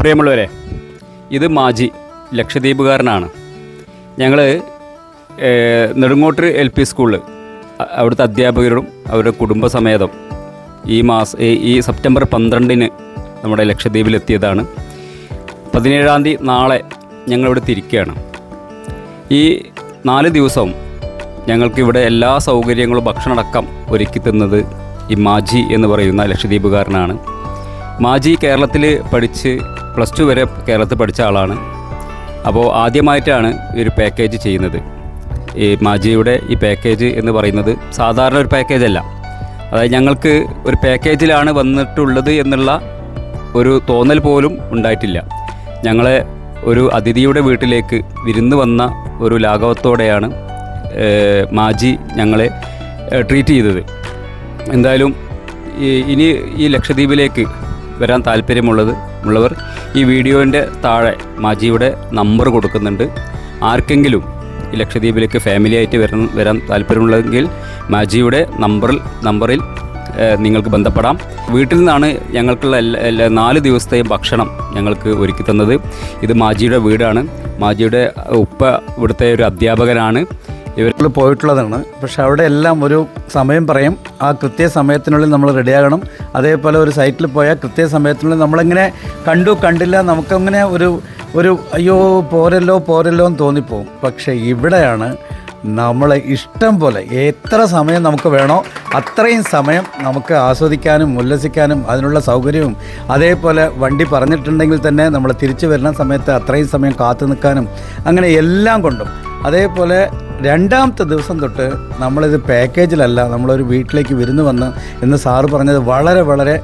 പ്രിയമുള്ളവരെ, ഇത് മാജി ലക്ഷദ്വീപുകാരനാണ്. ഞങ്ങൾ നെടുങ്ങോട്ട് LP സ്കൂളിൽ അവിടുത്തെ അധ്യാപകരും അവരുടെ കുടുംബസമേതം ഈ സെപ്റ്റംബർ 12 നമ്മുടെ ലക്ഷദ്വീപിലെത്തിയതാണ്. 17-ാം തീയതി നാളെ ഞങ്ങളിവിടെ തിരിക്കുകയാണ്. ഈ 4 ദിവസവും ഞങ്ങൾക്കിവിടെ എല്ലാ സൗകര്യങ്ങളും ഭക്ഷണമടക്കം ഒരുക്കി തന്നത് ഈ മാജി എന്ന് പറയുന്ന ലക്ഷദ്വീപുകാരനാണ്. മാജി കേരളത്തിൽ പഠിച്ച് +2 വരെ കേരളത്തിൽ പഠിച്ച ആളാണ്. അപ്പോൾ ആദ്യമായിട്ടാണ് ഈ ഒരു പാക്കേജ് ചെയ്യുന്നത്. ഈ മാജിയുടെ ഈ പാക്കേജ് എന്ന് പറയുന്നത് സാധാരണ ഒരു പാക്കേജല്ല. അതായത് ഞങ്ങൾക്ക് ഒരു പാക്കേജിലാണ് വന്നിട്ടുള്ളത് എന്നുള്ള ഒരു തോന്നൽ പോലും ഉണ്ടായിട്ടില്ല. ഞങ്ങളെ ഒരു അതിഥിയുടെ വീട്ടിലേക്ക് വിരുന്ന് വന്ന ഒരു ലാഘവത്തോടെയാണ് മാജി ഞങ്ങളെ ട്രീറ്റ് ചെയ്തത്. എന്തായാലും ഇനി ഈ ലക്ഷദ്വീപിലേക്ക് വരാൻ താല്പര്യമുള്ളവർ ഈ വീഡിയോൻ്റെ താഴെ മാജിയുടെ നമ്പർ കൊടുക്കുന്നുണ്ട്. ആർക്കെങ്കിലും ഈ ലക്ഷദ്വീപിലേക്ക് ഫാമിലിയായിട്ട് വരാൻ താല്പര്യമുള്ളതെങ്കിൽ മാജിയുടെ നമ്പറിൽ നിങ്ങൾക്ക് ബന്ധപ്പെടാം. വീട്ടിൽ നിന്നാണ് ഞങ്ങൾക്കുള്ള 4 ദിവസത്തെയും ഭക്ഷണം ഞങ്ങൾക്ക് ഒരുക്കി തന്നത്. ഇത് മാജിയുടെ വീടാണ്. മാജിയുടെ ഉപ്പ ഇവിടുത്തെ ഒരു അധ്യാപകനാണ്. ഇവർ പോയിട്ടുള്ളതാണ്. പക്ഷെ അവിടെ എല്ലാം ഒരു സമയം പറയും. ആ കൃത്യസമയത്തിനുള്ളിൽ നമ്മൾ റെഡിയാകണം. അതേപോലെ ഒരു സൈറ്റിൽ പോയാൽ കൃത്യസമയത്തിനുള്ളിൽ നമ്മളെങ്ങനെ കണ്ടില്ല, നമുക്കങ്ങനെ ഒരു അയ്യോ പോരല്ലോ എന്ന് തോന്നിപ്പോവും. പക്ഷേ ഇവിടെയാണ് നമ്മളെ ഇഷ്ടം പോലെ എത്ര സമയം നമുക്ക് വേണോ അത്രയും സമയം നമുക്ക് ആസ്വദിക്കാനും ഉല്ലസിക്കാനും അതിനുള്ള സൗകര്യവും, അതേപോലെ വണ്ടി പറഞ്ഞിട്ടുണ്ടെങ്കിൽ തന്നെ നമ്മൾ തിരിച്ചു വരുന്ന സമയത്ത് അത്രയും സമയം കാത്തു നിൽക്കാനും, അങ്ങനെ എല്ലാം കൊണ്ടും. അതേപോലെ 2ാമത്തെ ദിവസം തൊട്ട് നമ്മളിത് പാക്കേജിലല്ല, നമ്മളൊരു വീട്ടിലേക്ക് വിരുന്ന് വന്ന് എന്ന് സാറ് പറഞ്ഞത് വളരെ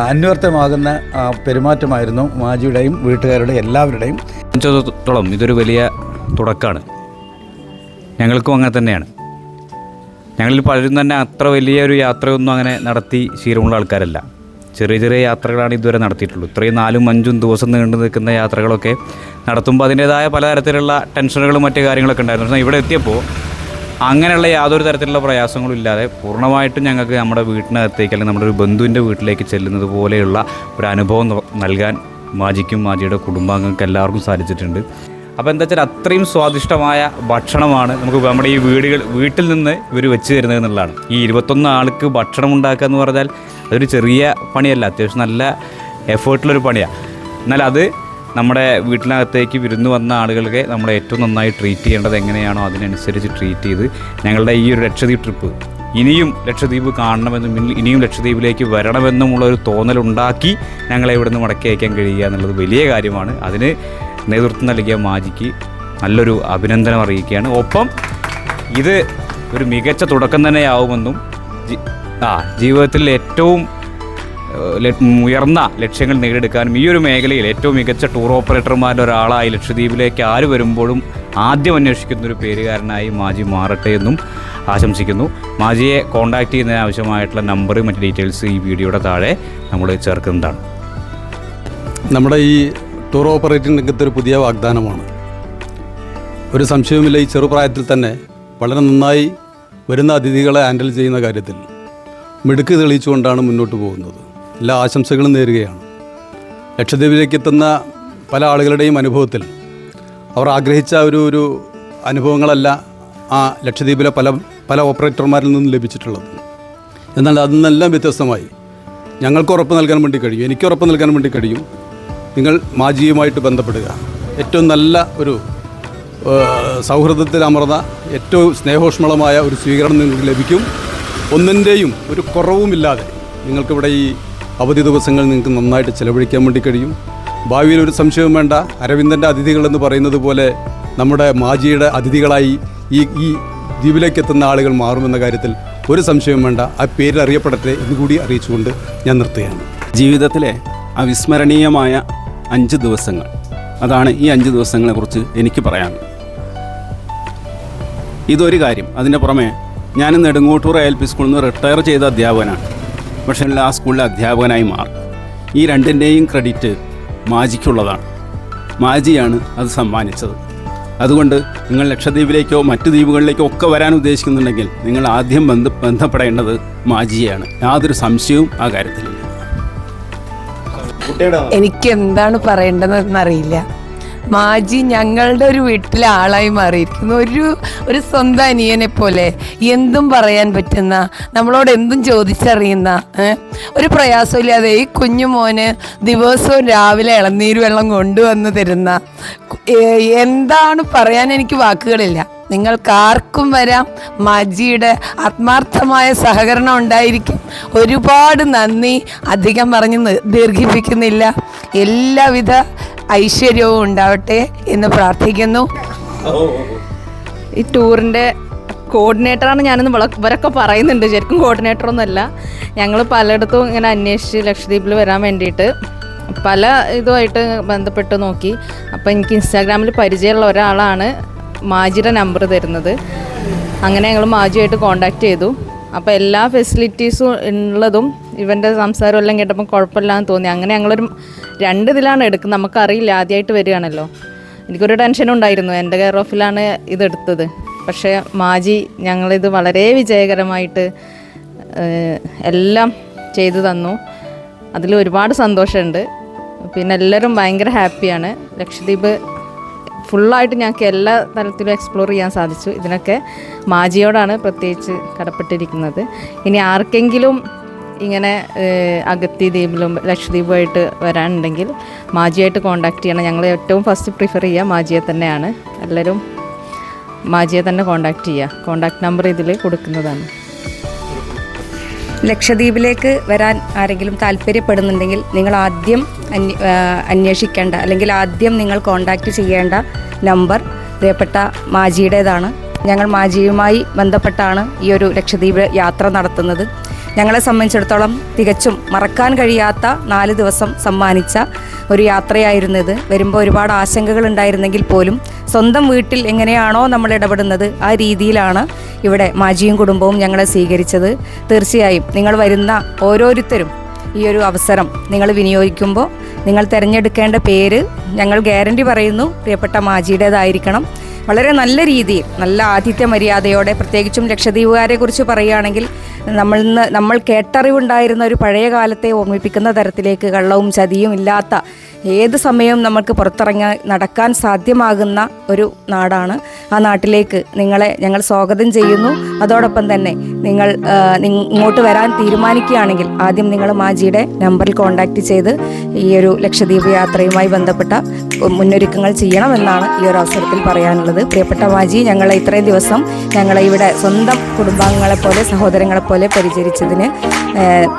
അന്വർത്ഥമാകുന്ന പെരുമാറ്റമായിരുന്നു മാജിയുടെയും വീട്ടുകാരുടെയും എല്ലാവരുടെയും. സംബന്ധിച്ചിടത്തോളം ഇതൊരു വലിയ തുടക്കമാണ്. ഞങ്ങൾക്കും അങ്ങനെ തന്നെയാണ്. ഞങ്ങളിൽ പലരും തന്നെ അത്ര വലിയൊരു യാത്രയൊന്നും അങ്ങനെ നടത്തി ശീലമുള്ള ആൾക്കാരല്ല. ചെറിയ യാത്രകളാണ് ഇതുവരെ നടത്തിയിട്ടുള്ളൂ. ഇത്രയും 4-5 ദിവസം നീണ്ടു നിൽക്കുന്ന യാത്രകളൊക്കെ നടത്തുമ്പോൾ അതിൻ്റേതായ പലതരത്തിലുള്ള ടെൻഷനുകളും മറ്റു കാര്യങ്ങളൊക്കെ ഉണ്ടായിരുന്നു. പക്ഷേ ഇവിടെ എത്തിയപ്പോൾ അങ്ങനെയുള്ള യാതൊരു തരത്തിലുള്ള പ്രയാസങ്ങളും ഇല്ലാതെ പൂർണ്ണമായിട്ടും ഞങ്ങൾക്ക് നമ്മുടെ വീട്ടിനകത്തേക്ക് അല്ലെങ്കിൽ നമ്മുടെ ഒരു ബന്ധുവിൻ്റെ വീട്ടിലേക്ക് ചെല്ലുന്നത് പോലെയുള്ള ഒരു അനുഭവം നൽകാൻ മാജിക്കും മാജിയുടെ കുടുംബാംഗങ്ങൾക്ക് എല്ലാവർക്കും സാധിച്ചിട്ടുണ്ട്. അപ്പോൾ എന്താ വെച്ചാൽ അത്രയും സ്വാദിഷ്ടമായ ഭക്ഷണമാണ് നമുക്ക് നമ്മുടെ ഈ വീട്ടിൽ നിന്ന് ഇവർ വെച്ച് തരുന്നത് എന്നുള്ളതാണ്. ഈ 21 ആൾക്ക് ഭക്ഷണം ഉണ്ടാക്കുക എന്ന് പറഞ്ഞാൽ അതൊരു ചെറിയ പണിയല്ല, അത്യാവശ്യം നല്ല എഫേർട്ടുള്ളൊരു പണിയാണ്. എന്നാൽ അത് നമ്മുടെ വീട്ടിനകത്തേക്ക് വിരുന്ന് വന്ന ആളുകൾക്ക് നമ്മൾ ഏറ്റവും നന്നായി ട്രീറ്റ് ചെയ്യേണ്ടത് എങ്ങനെയാണോ അതിനനുസരിച്ച് ട്രീറ്റ് ചെയ്ത് ഞങ്ങളുടെ ഈ ഒരു ലക്ഷദ്വീപ് ട്രിപ്പ് ഇനിയും ലക്ഷദ്വീപ് കാണണമെന്നും ഇനിയും ലക്ഷദ്വീപിലേക്ക് വരണമെന്നുമുള്ളൊരു തോന്നലുണ്ടാക്കി ഞങ്ങളെ ഇവിടുന്ന് മടക്കി അയക്കാൻ കഴിയുക എന്നുള്ളത് വലിയ കാര്യമാണ്. അതിന് നേതൃത്വം നൽകിയ മാജിക്ക് നല്ലൊരു അഭിനന്ദനം അറിയിക്കുകയാണ്. ഒപ്പം ഇത് ഒരു മികച്ച തുടക്കം തന്നെയാവുമെന്നും ജീവിതത്തിൽ ഏറ്റവും ഉയർന്ന ലക്ഷ്യങ്ങൾ നേടിയെടുക്കാനും ഈ ഒരു മേഖലയിൽ ഏറ്റവും മികച്ച ടൂർ ഓപ്പറേറ്റർമാരുടെ ഒരാളായി ലക്ഷദ്വീപിലേക്ക് ആര് വരുമ്പോഴും ആദ്യം അന്വേഷിക്കുന്നൊരു പേരുകാരനായി മാജി മാറട്ടെ എന്നും ആശംസിക്കുന്നു. മാജിയെ കോൺടാക്റ്റ് ചെയ്യുന്നതിന് ആവശ്യമായിട്ടുള്ള നമ്പർ മറ്റ് ഡീറ്റെയിൽസ് ഈ വീഡിയോയുടെ താഴെ നമ്മൾ ചേർക്കുന്നതാണ്. നമ്മുടെ ഈ ടൂർ ഓപ്പറേറ്റിംഗ് രംഗത്തൊരു പുതിയ വാഗ്ദാനമാണ്. ഒരു സംശയവുമില്ല, ഈ ചെറുപ്രായത്തിൽ തന്നെ വളരെ നന്നായി വരുന്ന അതിഥികളെ ഹാൻഡിൽ ചെയ്യുന്ന കാര്യത്തിൽ മിടുക്ക് തെളിയിച്ചുകൊണ്ടാണ് മുന്നോട്ട് പോകുന്നത്. എല്ലാ ആശംസകളും നേരുകയാണ്. ലക്ഷദ്വീപിലേക്ക് എത്തുന്ന പല ആളുകളുടെയും അനുഭവത്തിൽ അവർ ആഗ്രഹിച്ച ഒരു അനുഭവങ്ങളല്ല ആ ലക്ഷദ്വീപിലെ പല ഓപ്പറേറ്റർമാരിൽ നിന്നും ലഭിച്ചിട്ടുള്ളത്. എന്നാൽ അതിൽ നിന്നെല്ലാം വ്യത്യസ്തമായി ഞങ്ങൾക്ക് ഉറപ്പ് നൽകാൻ വേണ്ടി കഴിയും, എനിക്ക് ഉറപ്പ് നൽകാൻ വേണ്ടി കഴിയും. നിങ്ങൾ മാജിയുമായിട്ട് ബന്ധപ്പെടുക. ഏറ്റവും നല്ല ഒരു സൗഹൃദത്തിൽ അമർന്ന ഏറ്റവും സ്നേഹോഷ്മളമായ ഒരു സ്വീകരണം നിങ്ങൾക്ക് ലഭിക്കും. ഒന്നിൻ്റെയും ഒരു കുറവുമില്ലാതെ നിങ്ങൾക്കിവിടെ ഈ അവധി ദിവസങ്ങൾ നിങ്ങൾക്ക് നന്നായിട്ട് ചിലവഴിക്കാൻ വേണ്ടി കഴിയും. ഭാവിയിൽ ഒരു സംശയവും വേണ്ട, അരവിന്ദൻ്റെ അതിഥികളെന്ന് പറയുന്നത് പോലെ നമ്മുടെ മാജിയുടെ അതിഥികളായി ഈ ദ്വീപിലേക്ക് എത്തുന്ന ആളുകൾ മാറുമെന്ന കാര്യത്തിൽ ഒരു സംശയവും വേണ്ട. ആ പേരിൽ അറിയപ്പെടട്ടെ എന്നുകൂടി അറിയിച്ചുകൊണ്ട് ഞാൻ നിർത്തുകയാണ്. ജീവിതത്തിലെ അവിസ്മരണീയമായ 5 ദിവസങ്ങൾ, അതാണ് ഈ 5 ദിവസങ്ങളെക്കുറിച്ച് എനിക്ക് പറയാൻ. ഇതൊരു കാര്യം. അതിൻ്റെ പുറമെ ഞാൻ നെടുങ്ങോട്ടൂർ LP സ്കൂളിൽ നിന്ന് റിട്ടയർ ചെയ്ത അധ്യാപകനാണ്. പക്ഷേ ആ സ്കൂളിലെ അധ്യാപകനായി മാറി. ഈ രണ്ടിൻ്റെയും ക്രെഡിറ്റ് മാജിക്കുള്ളതാണ്. മാജിയാണ് അത് സമ്മാനിച്ചത്. അതുകൊണ്ട് നിങ്ങൾ ലക്ഷദ്വീപിലേക്കോ മറ്റു ദ്വീപുകളിലേക്കോ ഒക്കെ വരാൻ ഉദ്ദേശിക്കുന്നുണ്ടെങ്കിൽ നിങ്ങൾ ആദ്യം ബന്ധപ്പെടേണ്ടത് മാജിയെയാണ്. യാതൊരു സംശയവും ആ കാര്യത്തിലില്ല. എനിക്ക് എന്താണ് പറയേണ്ടതെന്നറിയില്ല. മാജി ഞങ്ങളുടെ ഒരു വീട്ടിലെ ആളായി മാറിയിരിക്കുന്നു. ഒരു സ്വന്തം അനിയനെ പോലെ എന്തും പറയാൻ പറ്റുന്ന, നമ്മളോട് എന്തും ചോദിച്ചറിയുന്ന, ഒരു പ്രയാസമില്ലാതെ ഈ കുഞ്ഞു മോന് ദിവസവും രാവിലെ ഇളനീര് വെള്ളം കൊണ്ടുവന്ന് തരുന്ന, എന്താണ് പറയാൻ എനിക്ക് വാക്കുകളില്ല. നിങ്ങൾക്കാർക്കും വരാം. മാജിയുടെ ആത്മാർത്ഥമായ സഹകരണം ഉണ്ടായിരിക്കും. ഒരുപാട് നന്ദി. അധികം പറഞ്ഞ് ദീർഘിപ്പിക്കുന്നില്ല. എല്ലാവിധ ഐശ്വര്യവും ഉണ്ടാവട്ടെ എന്ന് പ്രാർത്ഥിക്കുന്നു. ഈ ടൂറിൻ്റെ കോർഡിനേറ്ററാണ് ഞാനെന്ന് ഇവരൊക്കെ പറയുന്നുണ്ട്. ശരിക്കും കോർഡിനേറ്ററൊന്നുമല്ല. ഞങ്ങൾ പലയിടത്തും ഇങ്ങനെ അന്വേഷിച്ച് ലക്ഷദ്വീപിൽ വരാൻ വേണ്ടിയിട്ട് പല ഇതുമായിട്ട് ബന്ധപ്പെട്ട് നോക്കി. അപ്പോൾ എനിക്ക് ഇൻസ്റ്റാഗ്രാമിൽ പരിചയമുള്ള ഒരാളാണ് മാജിയുടെ നമ്പർ തരുന്നത്. അങ്ങനെ ഞങ്ങൾ മാജിയായിട്ട് കോണ്ടാക്ട് ചെയ്തു. അപ്പോൾ എല്ലാ ഫെസിലിറ്റീസും ഉള്ളതും ഇവൻ്റെ സംസാരം എല്ലാം കേട്ടപ്പോൾ കുഴപ്പമില്ലാന്ന് തോന്നി. അങ്ങനെ ഞങ്ങളൊരു 2 ഇതിലാണ് എടുക്കുന്നത്. നമുക്കറിയില്ല, ആദ്യമായിട്ട് വരികയാണല്ലോ. എനിക്കൊരു ടെൻഷനും ഉണ്ടായിരുന്നു. എൻ്റെ കെയർ ഓഫിലാണ് ഇതെടുത്തത്. പക്ഷേ മാജി ഞങ്ങളിത് വളരെ വിജയകരമായിട്ട് എല്ലാം ചെയ്തു തന്നു. അതിൽ ഒരുപാട് സന്തോഷമുണ്ട്. പിന്നെ എല്ലാവരും ഭയങ്കര ഹാപ്പിയാണ്. ലക്ഷദ്വീപ് ഫുള്ളായിട്ട് ഞങ്ങൾക്ക് എല്ലാ തരത്തിലും എക്സ്പ്ലോർ ചെയ്യാൻ സാധിച്ചു. ഇതിനൊക്കെ മാജിയോടാണ് പ്രത്യേകിച്ച് കടപ്പെട്ടിരിക്കുന്നത്. ഇനി ആർക്കെങ്കിലും ഇങ്ങനെ അഗത്തി ദ്വീപിലും ലക്ഷദ്വീപുമായിട്ട് വരാനുണ്ടെങ്കിൽ മാജിയായിട്ട് കോണ്ടാക്ട് ചെയ്യണം. ഞങ്ങൾ ഏറ്റവും ഫസ്റ്റ് പ്രിഫർ ചെയ്യുക മാജിയെ തന്നെയാണ്. എല്ലാവരും മാജിയെ തന്നെ കോണ്ടാക്ട് ചെയ്യുക. കോണ്ടാക്ട് നമ്പർ ഇതിൽ കൊടുക്കുന്നതാണ്. ലക്ഷദ്വീപിലേക്ക് വരാൻ ആരെങ്കിലും താല്പര്യപ്പെടുന്നുണ്ടെങ്കിൽ നിങ്ങൾ ആദ്യം അന്വേഷിക്കേണ്ട, അല്ലെങ്കിൽ ആദ്യം നിങ്ങൾ കോണ്ടാക്റ്റ് ചെയ്യേണ്ട നമ്പർ പ്രിയപ്പെട്ട മാജിയുടേതാണ്. ഞങ്ങൾ മാജിയുമായി ബന്ധപ്പെട്ടാണ് ഈ ഒരു ലക്ഷദ്വീപ് യാത്ര നടത്തുന്നത്. ഞങ്ങളെ സംബന്ധിച്ചിടത്തോളം തികച്ചും മറക്കാൻ കഴിയാത്ത 4 ദിവസം സമ്മാനിച്ച ഒരു യാത്രയായിരുന്നത്. വരുമ്പോൾ ഒരുപാട് ആശങ്കകൾ ഉണ്ടായിരുന്നെങ്കിൽ പോലും സ്വന്തം വീട്ടിൽ എങ്ങനെയാണോ നമ്മൾ ഇടപെടുന്നത് ആ രീതിയിലാണ് ഇവിടെ മാജിയും കുടുംബവും ഞങ്ങളെ സ്വീകരിച്ചത്. തീർച്ചയായും നിങ്ങൾ വരുന്ന ഓരോരുത്തരും ഈ ഒരു അവസരം നിങ്ങൾ വിനിയോഗിക്കുമ്പോൾ നിങ്ങൾ തിരഞ്ഞെടുക്കേണ്ട പേര് ഞങ്ങൾ ഗ്യാരണ്ടി പറയുന്നു പ്രിയപ്പെട്ട മാജിയുടേതായിരിക്കണം. വളരെ നല്ല രീതിയിൽ, നല്ല ആതിഥ്യ മര്യാദയോടെ, പ്രത്യേകിച്ചും ലക്ഷദ്വീപുകാരെ കുറിച്ച് പറയുകയാണെങ്കിൽ നമ്മൾ കേട്ടറിവുണ്ടായിരുന്ന ഒരു പഴയ കാലത്തെ ഓർമ്മിപ്പിക്കുന്ന തരത്തിലേക്ക് കള്ളവും ചതിയും ഇല്ലാത്ത, ഏത് സമയവും നമുക്ക് പുറത്തിറങ്ങി നടക്കാൻ സാധ്യമാകുന്ന ഒരു നാടാണ്. ആ നാട്ടിലേക്ക് നിങ്ങളെ ഞങ്ങൾ സ്വാഗതം ചെയ്യുന്നു. അതോടൊപ്പം തന്നെ നിങ്ങൾ ഇങ്ങോട്ട് വരാൻ തീരുമാനിക്കുകയാണെങ്കിൽ ആദ്യം നിങ്ങൾ മാജിയുടെ നമ്പറിൽ കോൺടാക്റ്റ് ചെയ്ത് ഈ ഒരു ലക്ഷദ്വീപ് യാത്രയുമായി ബന്ധപ്പെട്ട മുന്നൊരുക്കങ്ങൾ ചെയ്യണമെന്നാണ് ഈ ഒരു അവസരത്തിൽ പറയാനുള്ളത്. പ്രിയപ്പെട്ട മാജി, ഞങ്ങളെ ഇത്രയും ദിവസം ഞങ്ങളെ ഇവിടെ സ്വന്തം കുടുംബാംഗങ്ങളെപ്പോലെ, സഹോദരങ്ങളെപ്പോലെ പരിചരിച്ചതിന്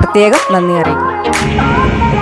പ്രത്യേകം നന്ദി അറിയിക്കുന്നു.